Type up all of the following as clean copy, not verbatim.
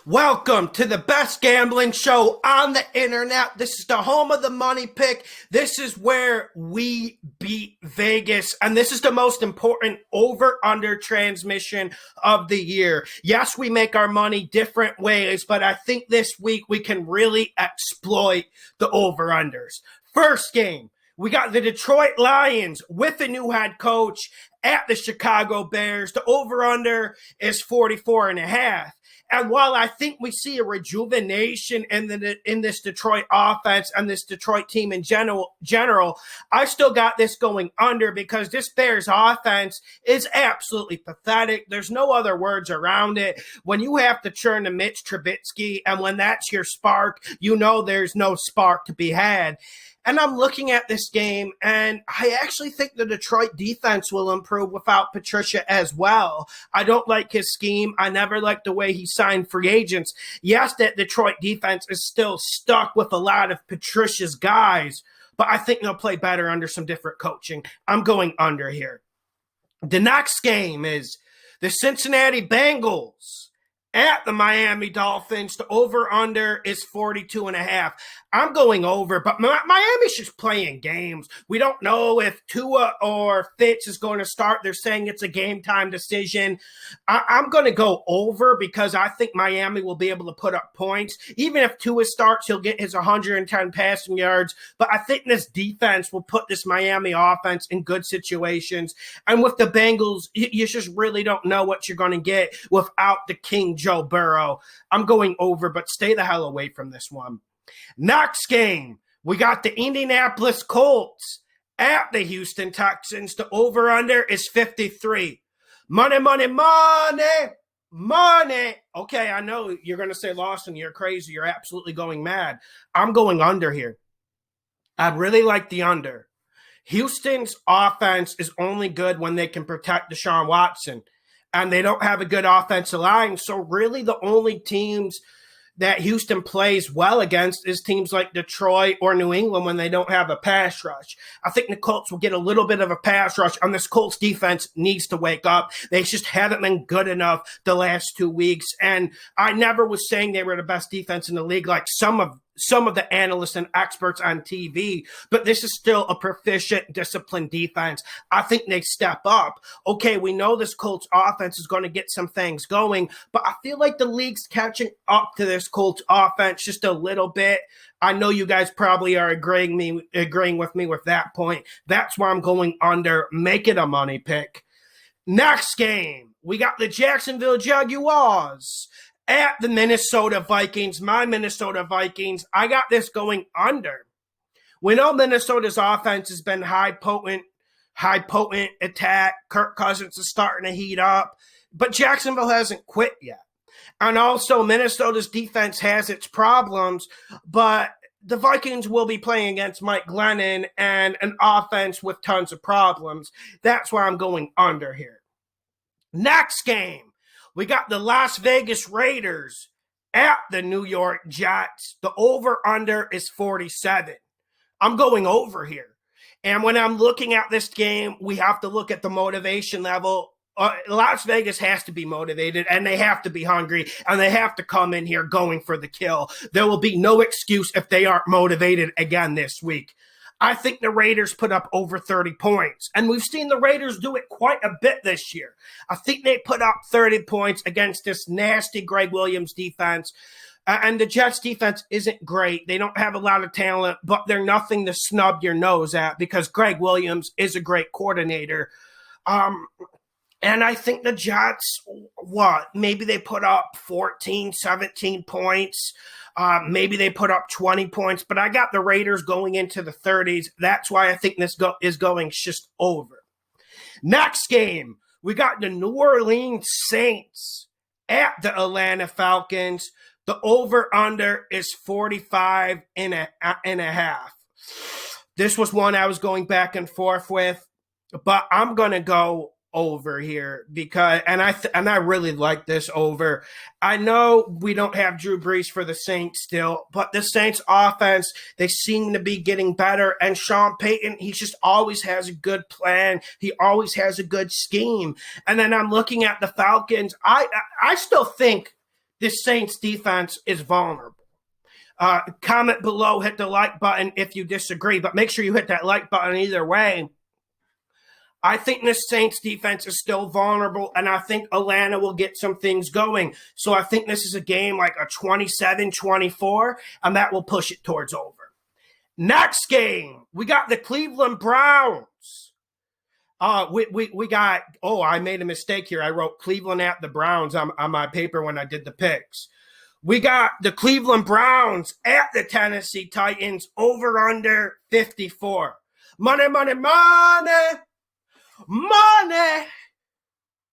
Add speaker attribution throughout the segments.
Speaker 1: Welcome to the best gambling show on the internet. This is the home of the money pick. This is where we beat Vegas. And this is the most important over-under transmission of the year. Yes, we make our money different ways, but I think this week we can really exploit the over-unders. First game, we got the Detroit Lions with a new head coach at the Chicago Bears. The over-under is 44.5. And while I think we see a rejuvenation in this Detroit offense and this Detroit team in general, I still got this going under because this Bears offense is absolutely pathetic. There's no other words around it. When you have to turn to Mitch Trubisky and when that's your spark, you know there's no spark to be had. And I'm looking at this game, and I actually think the Detroit defense will improve without Patricia as well. I don't like his scheme. I never liked the way he signed free agents. Yes, that Detroit defense is still stuck with a lot of Patricia's guys, but I think they'll play better under some different coaching. I'm going under here. The next game is the Cincinnati Bengals at the Miami Dolphins. The over-under is 42.5. I'm going over, but Miami's just playing games. We don't know if Tua or Fitz is going to start. They're saying it's a game-time decision. I'm going to go over because I think Miami will be able to put up points. Even if Tua starts, he'll get his 110 passing yards. But I think this defense will put this Miami offense in good situations. And with the Bengals, you just really don't know what you're going to get without the King Joe Burrow. I'm going over, but stay the hell away from this one. Next game, we got the Indianapolis Colts at the Houston Texans. The over-under is 53. Money, money, money, money. Okay, I know you're going to say, Lawson, you're crazy. You're absolutely going mad. I'm going under here. I really like the under. Houston's offense is only good when they can protect Deshaun Watson, and they don't have a good offensive line. So really the only teams that Houston plays well against is teams like Detroit or New England when they don't have a pass rush. I think the Colts will get a little bit of a pass rush, and this Colts defense needs to wake up. They just haven't been good enough the last 2 weeks, and I never was saying they were the best defense in the league like some of the analysts and experts on TV, but this is still a proficient, disciplined defense. I think they step up. Okay, we know this Colts offense is going to get some things going, but I feel like the league's catching up to this Colts offense just a little bit. I know you guys probably are agreeing with me with that point. That's why I'm going under. Make it a money pick. Next game, we got the Jacksonville Jaguars at the Minnesota Vikings. My Minnesota Vikings, I got this going under. We know Minnesota's offense has been high potent attack. Kirk Cousins is starting to heat up, but Jacksonville hasn't quit yet. And also Minnesota's defense has its problems, but the Vikings will be playing against Mike Glennon and an offense with tons of problems. That's why I'm going under here. Next game, we got the Las Vegas Raiders at the New York Jets. The over-under is 47. I'm going over here. And when I'm looking at this game, we have to look at the motivation level. Las Vegas has to be motivated, and they have to be hungry, and they have to come in here going for the kill. There will be no excuse if they aren't motivated again this week. I think the Raiders put up over 30 points, and we've seen the Raiders do it quite a bit this year. I think they put up 30 points against this nasty Greg Williams defense, and the Jets defense isn't great. They don't have a lot of talent, but they're nothing to snub your nose at because Greg Williams is a great coordinator. And I think the Jets, maybe they put up 14, 17 points. Maybe they put up 20 points, but I got the Raiders going into the 30s. That's why I think this is going just over. Next game, we got the New Orleans Saints at the Atlanta Falcons. The over-under is 45 and a half. This was one I was going back and forth with, but I'm going to go over here because I really like this over. I know we don't have Drew Brees for the Saints still, but the Saints offense, they seem to be getting better, and Sean Payton, he just always has a good plan. He always has a good scheme. And then I'm looking at the Falcons. I still think this Saints defense is vulnerable. Comment below, hit the like button if you disagree, but make sure you hit that like button either way. I think this Saints defense is still vulnerable, and I think Atlanta will get some things going. So I think this is a game like a 27-24, and that will push it towards over. Next game, we got the Cleveland Browns. We got, I made a mistake here. I wrote Cleveland at the Browns on my paper when I did the picks. We got the Cleveland Browns at the Tennessee Titans, over under 54. Money, money, money. Money.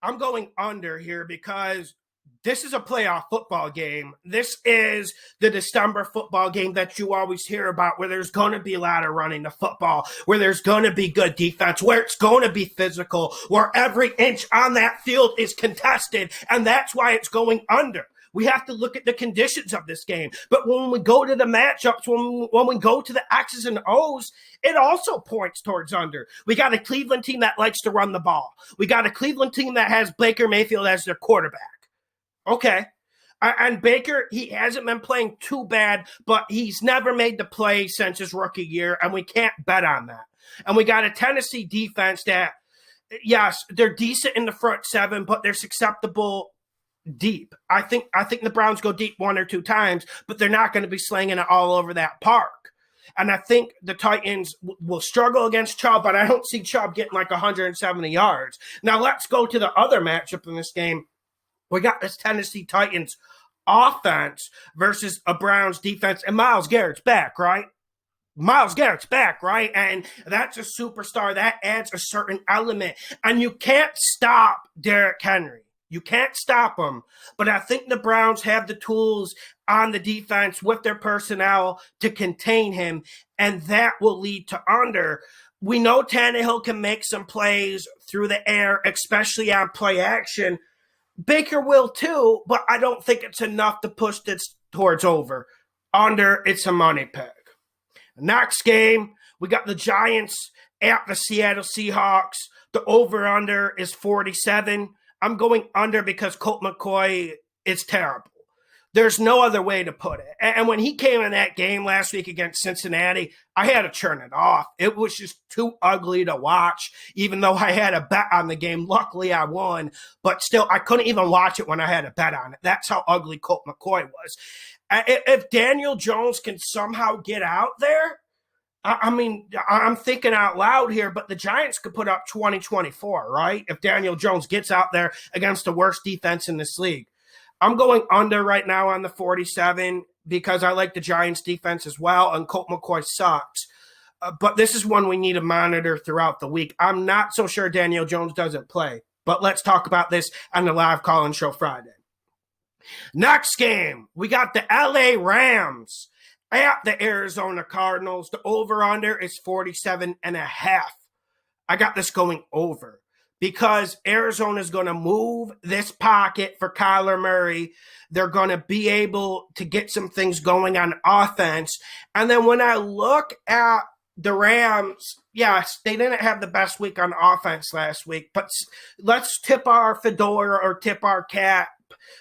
Speaker 1: I'm going under here because this is a playoff football game. This is the December football game that you always hear about, where there's going to be a lot of running the football, where there's going to be good defense, where it's going to be physical, where every inch on that field is contested, and that's why it's going under. We have to look at the conditions of this game. But when we go to the matchups, when we go to the X's and O's, it also points towards under. We got a Cleveland team that likes to run the ball. We got a Cleveland team that has Baker Mayfield as their quarterback. Okay. And Baker, he hasn't been playing too bad, but he's never made the play since his rookie year, and we can't bet on that. And we got a Tennessee defense that, yes, they're decent in the front seven, but they're susceptible deep. I think the Browns go deep one or two times, but they're not going to be slinging it all over that park. And I think the Titans will struggle against Chubb, but I don't see Chubb getting like 170 yards. Now let's go to the other matchup in this game. We got this Tennessee Titans offense versus a Browns defense, and Myles Garrett's back, right? Myles Garrett's back, right? And that's a superstar. That adds a certain element. And you can't stop Derrick Henry. You can't stop them, but I think the Browns have the tools on the defense with their personnel to contain him, and that will lead to under. We know Tannehill can make some plays through the air, especially on play action. Baker will too, but I don't think it's enough to push this towards over. Under, it's a money pick. Next game, we got the Giants at the Seattle Seahawks. The over-under is 47. I'm going under because Colt McCoy is terrible. There's no other way to put it. And when he came in that game last week against Cincinnati, I had to turn it off. It was just too ugly to watch, even though I had a bet on the game. Luckily, I won. But still, I couldn't even watch it when I had a bet on it. That's how ugly Colt McCoy was. If Daniel Jones can somehow get out there, I mean, I'm thinking out loud here, but the Giants could put up 20-24, right? If Daniel Jones gets out there against the worst defense in this league. I'm going under right now on the 47 because I like the Giants defense as well, and Colt McCoy sucks. But this is one we need to monitor throughout the week. I'm not so sure Daniel Jones doesn't play, but let's talk about this on the live call-in show Friday. Next game, we got the LA Rams at the Arizona Cardinals. The over-under is 47.5. I got this going over because Arizona is going to move this pocket for Kyler Murray. They're going to be able to get some things going on offense. And then when I look at the Rams, yes, they didn't have the best week on offense last week, but let's tip our fedora or tip our cap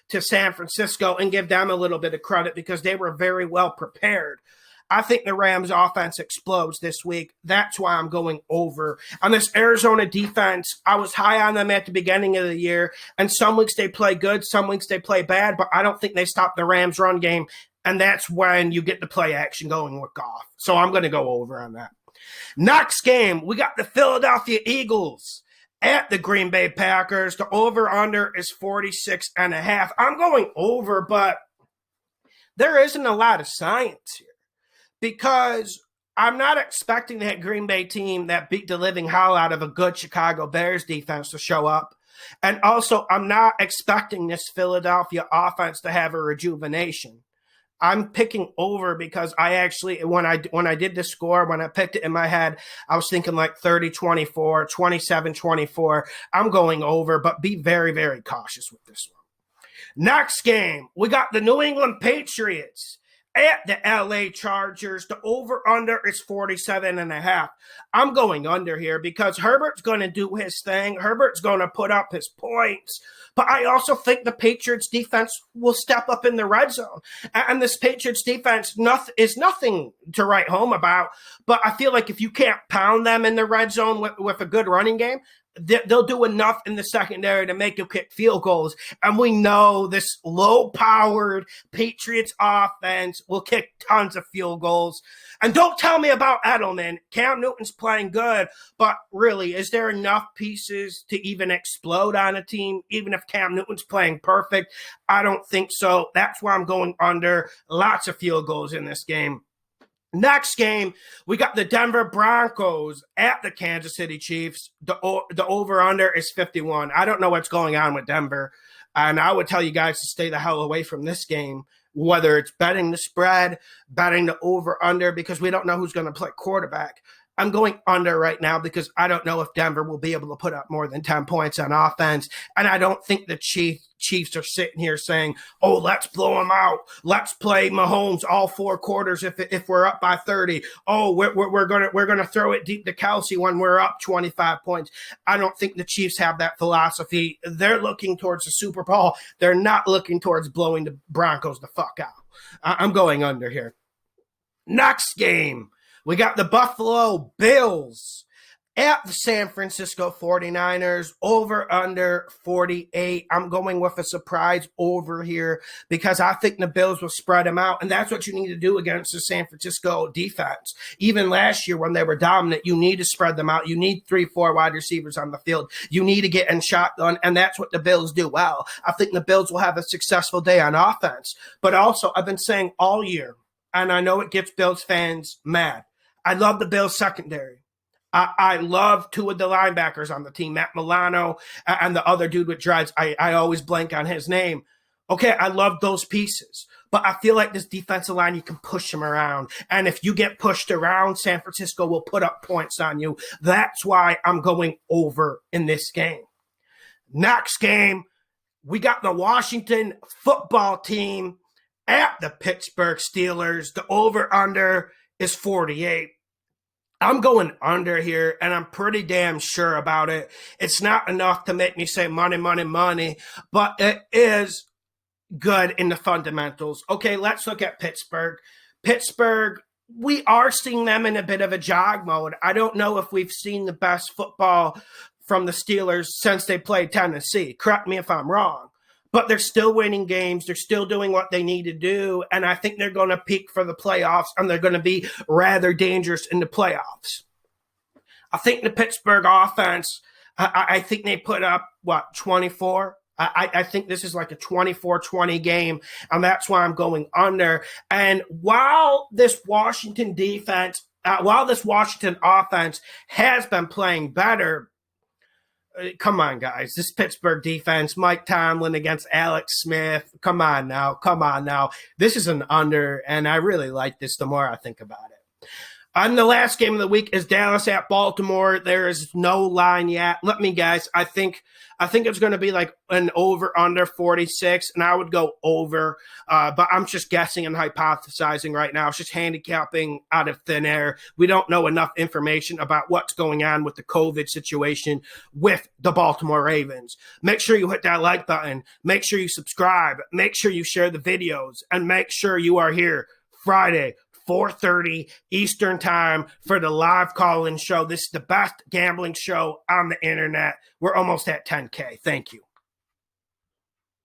Speaker 1: to San Francisco and give them a little bit of credit because they were very well prepared. I think the Rams offense explodes this week. That's why I'm going over. On this Arizona defense, I was high on them at the beginning of the year, and some weeks they play good, some weeks they play bad, but I don't think they stop the Rams run game, and that's when you get the play action going with Goff. So I'm going to go over on that. Next game, we got the Philadelphia Eagles at the Green Bay Packers. The over-under is 46.5. I'm going over, but there isn't a lot of science here because I'm not expecting that Green Bay team that beat the living hell out of a good Chicago Bears defense to show up. And also, I'm not expecting this Philadelphia offense to have a rejuvenation. I'm picking over because I actually, when I did the score, when I picked it in my head, I was thinking like 30-24, 27-24. I'm going over, but be very, very cautious with this one. Next game, we got the New England Patriots at the LA Chargers. The over-under is 47.5. I'm going under here because Herbert's going to do his thing. Herbert's going to put up his points. but I also think the Patriots defense will step up in the red zone. And this Patriots defense is nothing to write home about, but I feel like if you can't pound them in the red zone with a good running game, they'll do enough in the secondary to make you kick field goals. And we know this low-powered Patriots offense will kick tons of field goals. And don't tell me about Edelman. Cam Newton's playing good, but really, is there enough pieces to even explode on a team, even if Cam Newton's playing perfect? I don't think so. That's why I'm going under. Lots of field goals in this game. Next game, we got the Denver Broncos at the Kansas City Chiefs. The over-under is 51. I don't know what's going on with Denver, and I would tell you guys to stay the hell away from this game, whether it's betting the spread, betting the over-under, because we don't know who's going to play quarterback. I'm going under right now because I don't know if Denver will be able to put up more than 10 points on offense. And I don't think the Chiefs are sitting here saying, oh, let's blow them out. Let's play Mahomes all 4 quarters if we're up by 30. Oh, we're gonna throw it deep to Kelsey when we're up 25 points. I don't think the Chiefs have that philosophy. They're looking towards the Super Bowl. They're not looking towards blowing the Broncos the fuck out. I'm going under here. Next game. We got the Buffalo Bills at the San Francisco 49ers, over under 48. I'm going with a surprise over here because I think the Bills will spread them out, and that's what you need to do against the San Francisco defense. Even last year when they were dominant, you need to spread them out. You need 3-4 wide receivers on the field. You need to get in shotgun, and that's what the Bills do well. I think the Bills will have a successful day on offense, but also I've been saying all year, and I know it gets Bills fans mad, I love the Bills secondary. I love 2 of the linebackers on the team, Matt Milano and the other dude with dreads. I always blank on his name. Okay, I love those pieces. But I feel like this defensive line, you can push them around. And if you get pushed around, San Francisco will put up points on you. That's why I'm going over in this game. Next game, we got the Washington football team at the Pittsburgh Steelers. The over-under is 48. I'm going under here, and I'm pretty damn sure about it. It's not enough to make me say money, money, money, but it is good in the fundamentals. Okay, let's look at Pittsburgh. Pittsburgh, we are seeing them in a bit of a jog mode. I don't know if we've seen the best football from the Steelers since they played Tennessee. Correct me if I'm wrong. But they're still winning games. They're still doing what they need to do. And I think they're going to peak for the playoffs, and they're going to be rather dangerous in the playoffs. I think the Pittsburgh offense, I think they put up, 24? I think this is like a 24-20 game, and that's why I'm going under. And while this Washington offense has been playing better, come on, guys. This Pittsburgh defense, Mike Tomlin against Alex Smith. Come on now. This is an under, and I really like this the more I think about it. And the last game of the week is Dallas at Baltimore. There is no line yet. Let me guess. I think it's going to be like an over under 46, and I would go over. But I'm just guessing and hypothesizing right now. It's just handicapping out of thin air. We don't know enough information about what's going on with the COVID situation with the Baltimore Ravens. Make sure you hit that like button. Make sure you subscribe. Make sure you share the videos, and make sure you are here Friday, 4:30 Eastern time for the live call-in show. This is the best gambling show on the internet. We're almost at 10K. Thank you.